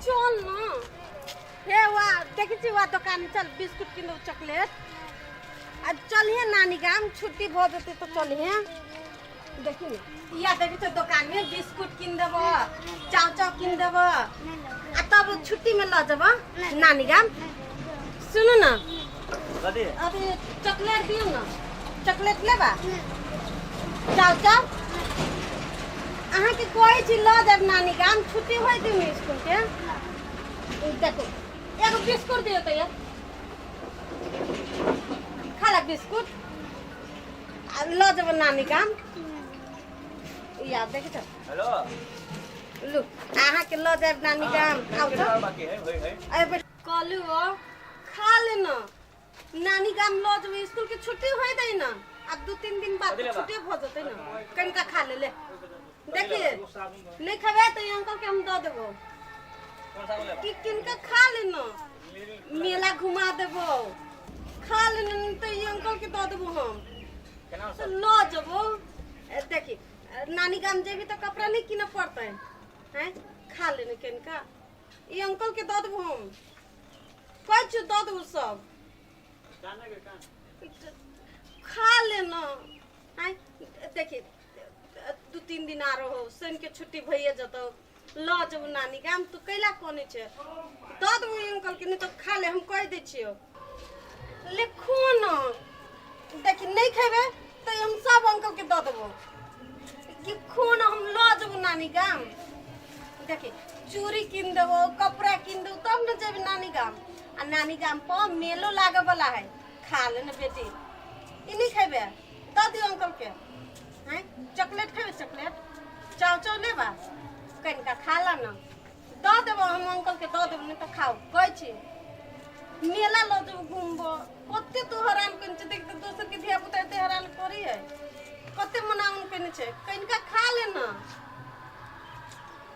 चल ना हे वा देखी वा दुकान चल बिस्कुट किलो चॉकलेट आज चलिए नानी गाम छुट्टी भ जते तो चलिए देखी या देखी तो दुकान में बिस्कुट किन देब चाव चाव किन देब आ तब छुट्टी में ल जब नानी गाम सुनो ना अभी चॉकलेट दियो ना चॉकलेट लेबा चाव चाव अहाँ के कोई चीज ल जब नानी गाम छुट्टी होई दिन स्कूल के देखो एगो बिस्कुट दियो तो यार खाला बिस्कुट ल जब नानी गाम याद देखे छ हेलो लु अहाँ के ल जब नानी गाम खाऊ त अबे कलु खा लेना नानी गाम ल जब स्कूल के छुट्टी होई दै ना अब 2-3 दिन बाद छुट्टी हो जते ना कनका खा ले देखिए नहीं खबे तो अंकल के हम दे देबो कि किनका खा लेना मेला घुमा देबो खा लेना तो अंकल के दे देबो हम तो लो जबो देखी नानी गाम जेबी तो कपड़ा नहीं किना पड़ता है हैं खा लेने किनका ये अंकल के दे देबो हम कोई चीज दे देबो सब खा लेना हैं देखी 2-3 दिन आ रहो सन के छुट्टी भइए जतो ल जब नानी गाम तू कैला कोने छे द दो अंकल के नहीं तो खा ले हम कह दे छियो लिखो न देखि नहीं खेबे तो हम सब अंकल के द देबो कि खून हम ल जब नानी गाम देखि चूड़ी किन देबो कपड़ा किन देबो तब न जब नानी गाम आ नानी गाम पर मेलो लागे वाला है खा ले न बेटी ई नहीं खेबे द दियो अंकल के हैं चॉकलेट खावे चॉकलेट चाव चाव लेबा कनका खाला न द देबो हम अंकल के द देबो नहीं तो खाओ कहै छी मेला ल जब घुमबो कते तो हैरान कन छ देख दोसर के धिया पुता ते हैरान करी है कते मनाउन कने छे कनका खा ले न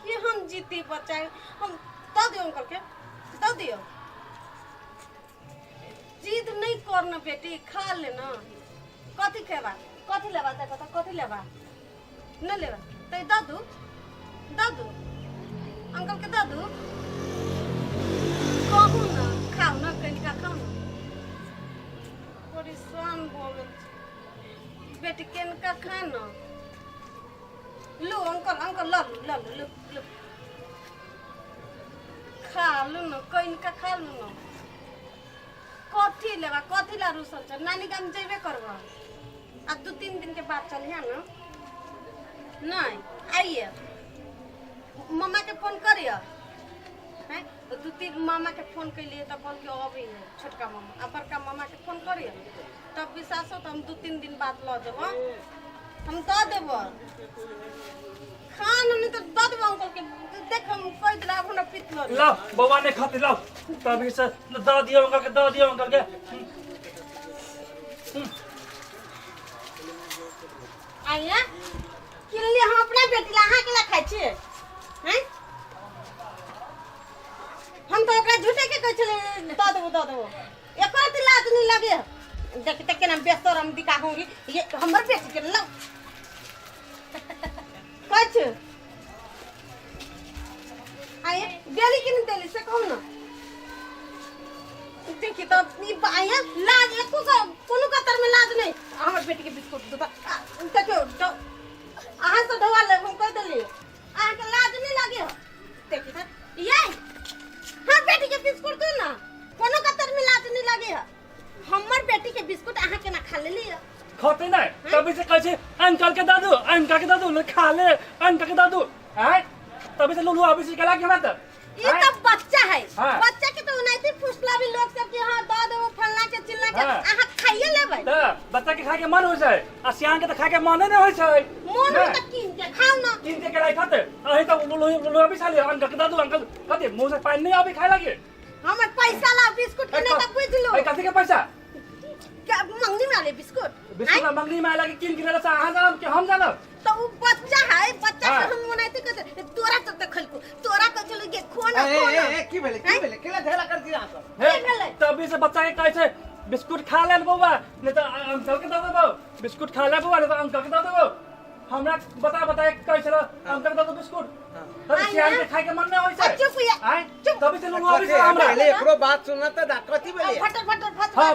कि हम जीती बचाए हम द दियो अंकल के द दियो जिद नहीं करना बेटी खा ले न कथि खेबा कथि लेबा देखो तो कथि लेबा न लेबा त दादू अंकल के दादू कहू ना खाओ ना कनिका खाओ ना परेशान बोल बेटी कनिका खा ना लो अंकल लो खा लो ना कनिका खा लो ना कथि लेबा कथि ला रुसल छ नानी गाम जेबे करबा अब 2-3 दिन के बाद चलिए ना नहीं आइए मामा के फोन करिए हैं 2-3 मामा के फोन के लिए तो बोल के अभी है छोटका मामा अब बड़का मामा के फोन करिए तब विश्वास हो तो हम 2-3 दिन बाद ल जब हम द देब खान नहीं तो द देब अंकल के देख हम कह दिला हमरा पित लो बाबा ने खाते लो तभी से द दियो अंकल के आइए किल्ली हम अपना बेटी ला के ला खाइ छी हैं हम तो ओकरा झूठे के कह छले द देबो एको ती लाज नहीं लगे देख तक के नाम बेस्तर हम दिखाऊंगी ये हमर बेटी के लो कछ आइए डेली के नहीं डेली से कहू ना देखी तो ई आइए लाज एको कोनो कतर में लाज नहीं हमर बेटी के बिस्कुट दो देखो तो आहां से ढवा ले हम कह देली आहां के लाज नहीं लागे देखी त ये हां बेटी के बिस्कुट दो ना कोनो कतर में लाज नहीं लागे हमर बेटी के बिस्कुट आहां के ना खा लेली खाते नहीं तभी से कहै अंकल के दादू ले खा ले अंकल के दादू हैं तभी से लोलू अभी से कला के बात ये तो बच्चा है बच्चा के तो उनाइती फुसला भी लोग सब के हां द दो फलना के चिल्ला के आहां खाइए लेबै त बच्चा के खा के मन हो जाय आ सियान के त खा के मन नहीं होय छै मन त किन के खाओ ना किन के लाई खाते अही त लोलू अभी साले अंकल के दादू अंकल कते मुंह से पानी नहीं अभी खाए लगे हमर पैसा ला बिस्कुट के नहीं त बुझ लो ए कथि के पैसा क्या मंगनी में आले बिस्कुट मंगनी में लगे किन किन रसा आहां जानब के हम जानब तो वो बच्चा है बच्चा के हम मनाइते कहते तोरा तो देखल को तोरा कह चलो के खोना की भेले केला धेला कर दिया सब तभी से बच्चा के कहै छै बिस्कुट खा ले बौआ नहीं तो अंकल के दे देबो बिस्कुट खा ले बौआ नहीं तो अंकल के दे देबो हमरा बता कहै छला अंकल के दे दो बिस्कुट अरे सियान के खाए के मन नहीं होय छै चुप तभी से लुलु अभी से हमरा पहले एकरो बात सुनना त कथी भेले फटर फटर फट हां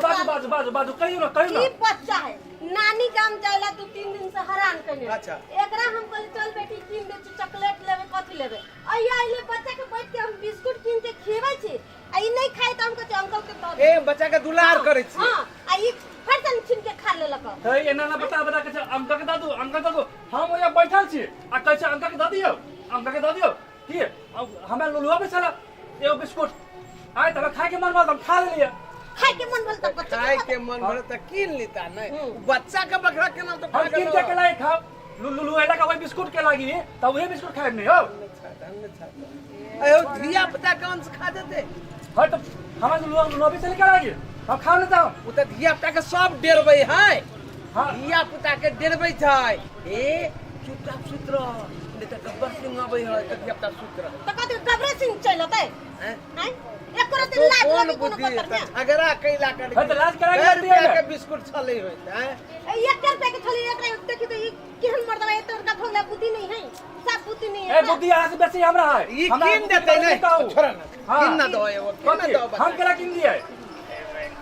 बाजू कहियो ना ई बच्चा है नानी काम जाइला 2-3 दिन से हैरान कइले अच्छा। एकरा हम कहली चल बेटी किन दे चॉकलेट लेबे कथी लेबे आइले बच्चा के बैठ के हम बिस्कुट किन के खियाबै छी आ ई नहीं खाए त हम कहते अंकल के दो ए बच्चा के दुलार करे छी हां आ ई फटन छिन के खा लेलक है एना ना बता के अंकल के दादू हम ओया बैठल छी आ कहै छै अंकल के दऽ दियौ की हमरा लुलुआ पे चला एगो बिस्कुट आइ तब खाए के मन भल हम खा लेलिए खाए के मन भल त बच्चा खाए के मन भर त किन लेता नहीं बच्चा के बकरा के नाम तो हम किन के लाई खाओ लुलु एला का वही बिस्कुट के लागी तब वही बिस्कुट खाए नहीं हो अयो धिया पुता कौन से खा देते हट हमरा लुलु भी से लेकर आइए हम खा लेता हूं उ त धिया पुता के सब डेरबै है हां धिया पुता के डेरबै छै ए चुपचाप सुत रह नहीं त गब्बर सिंह अबै है त धिया पुता सुत रह त कथी गबरे सिंह चलते हैं एक करे दिन लाज लगे कोनो पत्थर में झगड़ा कैला कर है त लाज करा के के दिए के बिस्कुट छले होत हैं 1 रुपया के थली एकरा देखि त ई केहन मर्दवा एत का भोगला बुद्धि नहीं है सब बुद्धि नहीं है ए बुद्धि आज बेसी हमरा है ई किन देते नहीं छोरा ना किन ना दो एगो किन ना दो हम केला किन दिए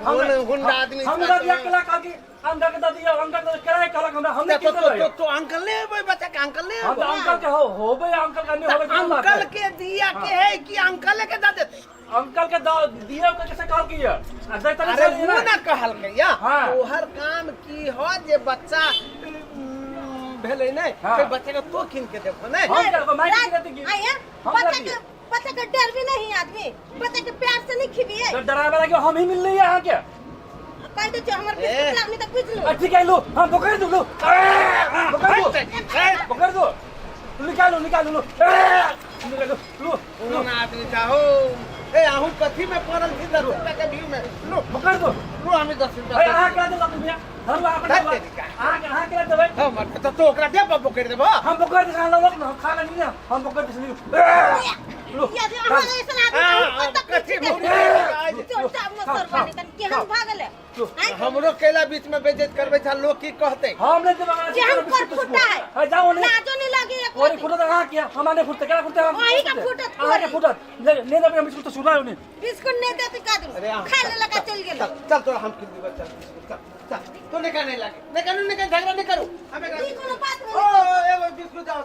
हुंडा आदमी हम दिया केला का की अंकल के दिया अंकल के केला कला हमरा हमने किन दिया तो अंकल ले भाई बच्चा के अंकल ले हम अंकल के होबे अंकल का नहीं होबे अंकल के दिया के है कि अंकल के दा देते अंकल के दिया के कैसे कहल किया अरे वो ना कहल के या हाँ। तो हर काम की हो जे बच्चा भेले नहीं हाँ। फिर बच्चे को तो किन के देखो नहीं हम क्या को माइक देते की बच्चा के डर भी नहीं आदमी बच्चा के प्यार से नहीं खिबिए तो डरावे लगे हम ही मिल रही है यहां के कह दे हमर बिस्कुट लागनी त पूछ लो ठीक है लो हम पकड़ दो लो पकड़ दो निकालो लो निकालो लो ना आदमी चाहो ए आहू कथी में पड़ल थी 10 रुपया के व्यू में लो पकड़ दो लो हमें 10 रुपया अरे आ के दो भैया हम आ के देबे हम तो ओकरा दे पकड़ देबो हम पकड़ दे लोग हम खा नहीं ना हम पकड़ दे लो या जे हमरा ऐसा आदमी कथी छोटा मसर बनी तन केहन भागले हमरो केला बीच में बेइज्जत करबै था लोग की कहते हम नहीं देबे जे हम पर फुटा है जाओ नहीं लाजो नहीं लागे एक और फुटा तो कहां किया हमारे फुटते क्या फुटते हम वही का फुटत आगे फुटत ले देबे हम बिस्कुट तो सुनाओ नहीं बिस्कुट नहीं देते का दूं खा ले लगा चल गेल चल तो हम किन देबे चल तो निकाल नहीं लागे निकाल झगड़ा नहीं करू हमें ई कोनो बात ओ एगो बिस्कुट जाओ